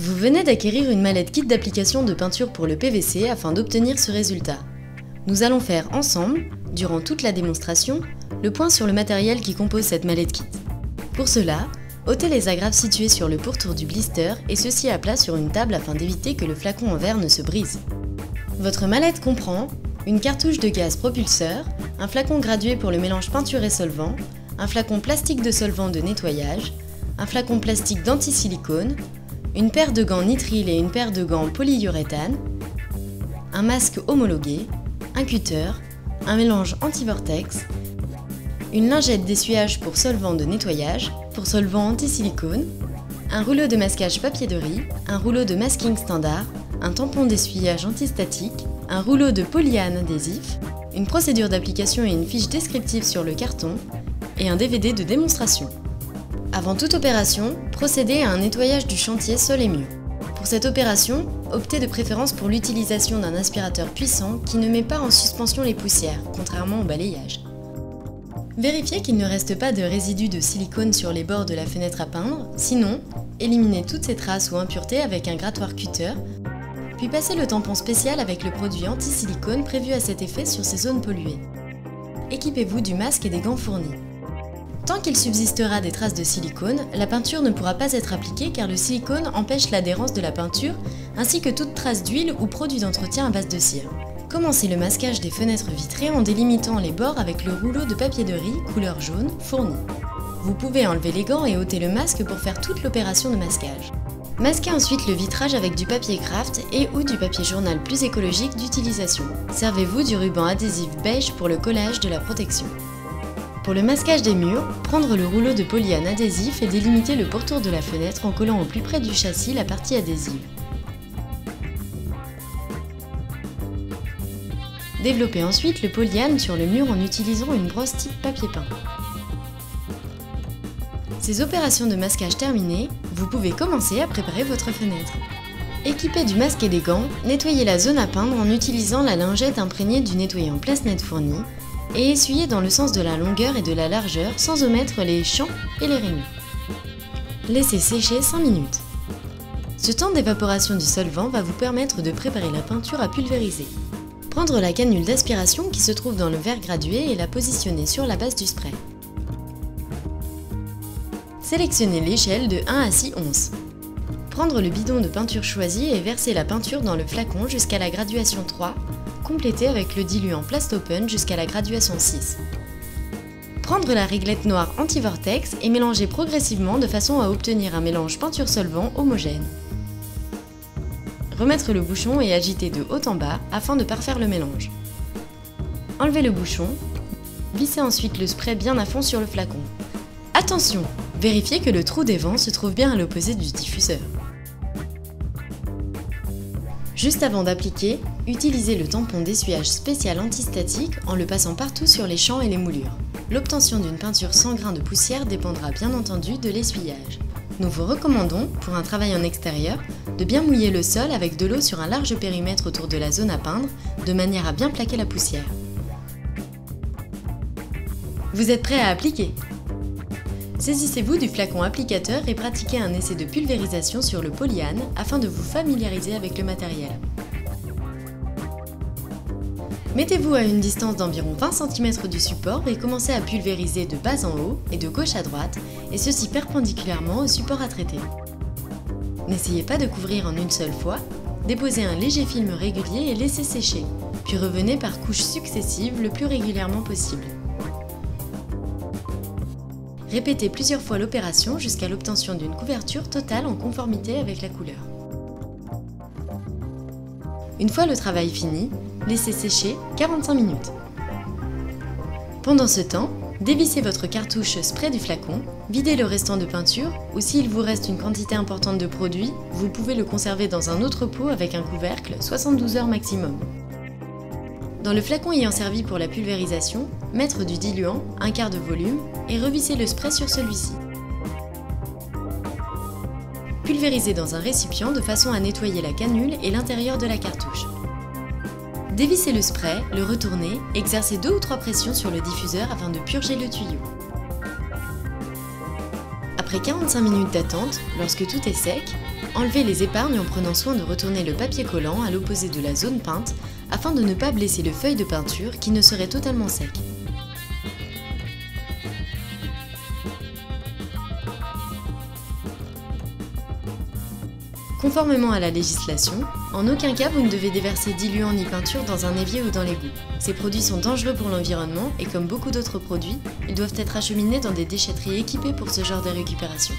Vous venez d'acquérir une mallette kit d'application de peinture pour le PVC afin d'obtenir ce résultat. Nous allons faire ensemble, durant toute la démonstration, le point sur le matériel qui compose cette mallette kit. Pour cela, ôtez les agrafes situées sur le pourtour du blister et ceci à plat sur une table afin d'éviter que le flacon en verre ne se brise. Votre mallette comprend une cartouche de gaz propulseur, un flacon gradué pour le mélange peinture et solvant, un flacon plastique de solvant de nettoyage, un flacon plastique d'anti-silicone, une paire de gants nitrile et une paire de gants polyuréthane, un masque homologué, un cutter, un mélange anti-vortex, une lingette d'essuyage pour solvant de nettoyage, pour solvant anti-silicone, un rouleau de masquage papier de riz, un rouleau de masking standard, un tampon d'essuyage antistatique, un rouleau de polyane adhésif, une procédure d'application et une fiche descriptive sur le carton, et un DVD de démonstration. Avant toute opération, procédez à un nettoyage du chantier sol et murs. Pour cette opération, optez de préférence pour l'utilisation d'un aspirateur puissant qui ne met pas en suspension les poussières, contrairement au balayage. Vérifiez qu'il ne reste pas de résidus de silicone sur les bords de la fenêtre à peindre, sinon, éliminez toutes ces traces ou impuretés avec un grattoir cutter, puis passez le tampon spécial avec le produit anti-silicone prévu à cet effet sur ces zones polluées. Équipez-vous du masque et des gants fournis. Tant qu'il subsistera des traces de silicone, la peinture ne pourra pas être appliquée car le silicone empêche l'adhérence de la peinture ainsi que toute trace d'huile ou produit d'entretien à base de cire. Commencez le masquage des fenêtres vitrées en délimitant les bords avec le rouleau de papier de riz couleur jaune fourni. Vous pouvez enlever les gants et ôter le masque pour faire toute l'opération de masquage. Masquez ensuite le vitrage avec du papier craft et ou du papier journal plus écologique d'utilisation. Servez-vous du ruban adhésif beige pour le collage de la protection. Pour le masquage des murs, prendre le rouleau de polyane adhésif et délimiter le pourtour de la fenêtre en collant au plus près du châssis la partie adhésive. Développez ensuite le polyane sur le mur en utilisant une brosse type papier peint. Ces opérations de masquage terminées, vous pouvez commencer à préparer votre fenêtre. Équipé du masque et des gants, nettoyez la zone à peindre en utilisant la lingette imprégnée du nettoyant Plasnet fourni et essuyez dans le sens de la longueur et de la largeur sans omettre les champs et les rainures. Laissez sécher 5 minutes. Ce temps d'évaporation du solvant va vous permettre de préparer la peinture à pulvériser. Prendre la canule d'aspiration qui se trouve dans le verre gradué et la positionner sur la base du spray. Sélectionnez l'échelle de 1 à 6 onces. Prendre le bidon de peinture choisi et verser la peinture dans le flacon jusqu'à la graduation 3, complété avec le diluant Plastopen jusqu'à la graduation 6. Prendre la réglette noire anti-vortex et mélanger progressivement de façon à obtenir un mélange peinture-solvant homogène. Remettre le bouchon et agiter de haut en bas afin de parfaire le mélange. Enlevez le bouchon, vissez ensuite le spray bien à fond sur le flacon. Attention! Vérifiez que le trou des vents se trouve bien à l'opposé du diffuseur. Juste avant d'appliquer, utilisez le tampon d'essuyage spécial antistatique en le passant partout sur les champs et les moulures. L'obtention d'une peinture sans grains de poussière dépendra bien entendu de l'essuyage. Nous vous recommandons, pour un travail en extérieur, de bien mouiller le sol avec de l'eau sur un large périmètre autour de la zone à peindre, de manière à bien plaquer la poussière. Vous êtes prêt à appliquer? Saisissez-vous du flacon applicateur et pratiquez un essai de pulvérisation sur le polyane afin de vous familiariser avec le matériel. Mettez-vous à une distance d'environ 20 cm du support et commencez à pulvériser de bas en haut et de gauche à droite, et ceci perpendiculairement au support à traiter. N'essayez pas de couvrir en une seule fois, déposez un léger film régulier et laissez sécher, puis revenez par couches successives le plus régulièrement possible. Répétez plusieurs fois l'opération jusqu'à l'obtention d'une couverture totale en conformité avec la couleur. Une fois le travail fini, laissez sécher 45 minutes. Pendant ce temps, dévissez votre cartouche spray du flacon, videz le restant de peinture ou s'il vous reste une quantité importante de produit, vous pouvez le conserver dans un autre pot avec un couvercle 72 heures maximum. Dans le flacon ayant servi pour la pulvérisation, mettre du diluant, un quart de volume, et revisser le spray sur celui-ci. Pulvérisez dans un récipient de façon à nettoyer la canule et l'intérieur de la cartouche. Dévissez le spray, le retournez, exercez 2 ou 3 pressions sur le diffuseur afin de purger le tuyau. Après 45 minutes d'attente, lorsque tout est sec, Enlevez les épargnes en prenant soin de retourner le papier collant à l'opposé de la zone peinte afin de ne pas blesser le feuille de peinture qui ne serait totalement sec. Conformément à la législation, en aucun cas vous ne devez déverser diluant ni peinture dans un évier ou dans l'égout. Ces produits sont dangereux pour l'environnement et comme beaucoup d'autres produits, ils doivent être acheminés dans des déchetteries équipées pour ce genre de récupération.